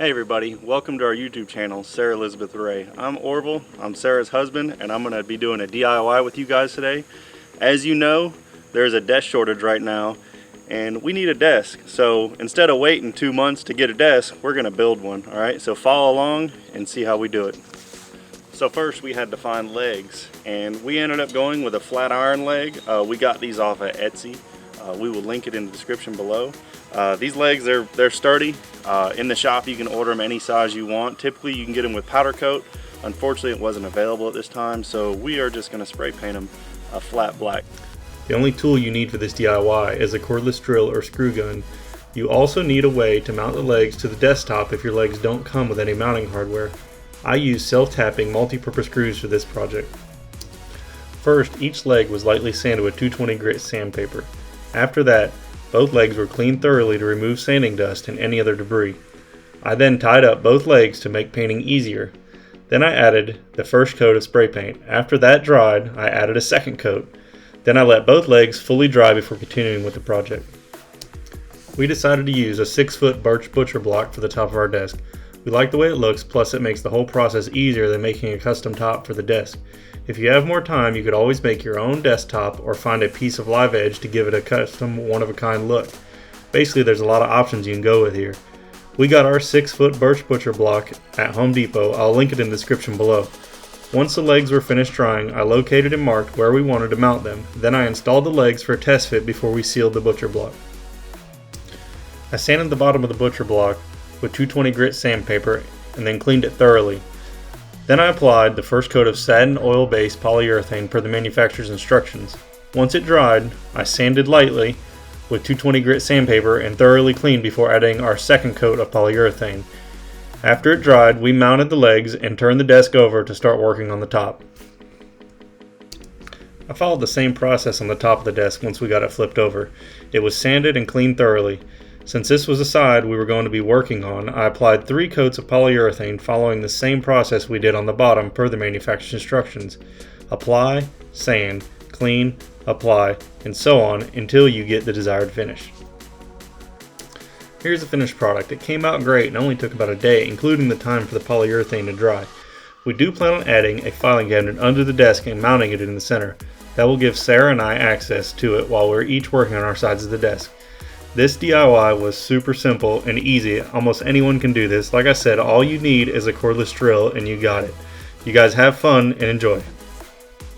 Hey everybody, welcome to our YouTube channel, Sarah Elizabeth Ray. I'm Orville, I'm Sarah's husband, and I'm going to be doing a DIY with you guys today. As you know, there's a desk shortage right now, and we need a desk. So instead of waiting 2 months to get a desk, we're going to build one, alright? So follow along and see how we do it. So first we had to find legs, and we ended up going with a flat iron leg. We got these off of Etsy. We will link it in the description below. These legs, they're sturdy. In the shop you can order them any size you want. Typically you can get them with powder coat. Unfortunately it wasn't available at this time, so we are just going to spray paint them a flat black. The only tool you need for this DIY is a cordless drill or screw gun. You also need a way to mount the legs to the desktop if your legs don't come with any mounting hardware. I use self-tapping multi-purpose screws for this project. First, each leg was lightly sanded with 220 grit sandpaper. After that, both legs were cleaned thoroughly to remove sanding dust and any other debris. I then tied up both legs to make painting easier. Then I added the first coat of spray paint. After that dried, I added a second coat. Then I let both legs fully dry before continuing with the project. We decided to use a 6-foot birch butcher block for the top of our desk. We like the way it looks, plus it makes the whole process easier than making a custom top for the desk. If you have more time, you could always make your own desktop or find a piece of live edge to give it a custom one-of-a-kind look. Basically, there's a lot of options you can go with here. We got our 6-foot birch butcher block at Home Depot. I'll link it in the description below. Once the legs were finished drying, I located and marked where we wanted to mount them. Then I installed the legs for a test fit before we sealed the butcher block. I sanded the bottom of the butcher block with 220 grit sandpaper and then cleaned it thoroughly. Then I applied the first coat of satin oil-based polyurethane per the manufacturer's instructions. Once it dried, I sanded lightly with 220 grit sandpaper and thoroughly cleaned before adding our second coat of polyurethane. After it dried, we mounted the legs and turned the desk over to start working on the top. I followed the same process on the top of the desk once we got it flipped over. It was sanded and cleaned thoroughly. Since this was a side we were going to be working on, I applied 3 coats of polyurethane following the same process we did on the bottom per the manufacturer's instructions. Apply, sand, clean, apply, and so on until you get the desired finish. Here's the finished product. It came out great and only took about a day, including the time for the polyurethane to dry. We do plan on adding a filing cabinet under the desk and mounting it in the center. That will give Sarah and I access to it while we're each working on our sides of the desk. This DIY was super simple and easy. Almost anyone can do this. Like I said, all you need is a cordless drill and you got it. You guys have fun and enjoy.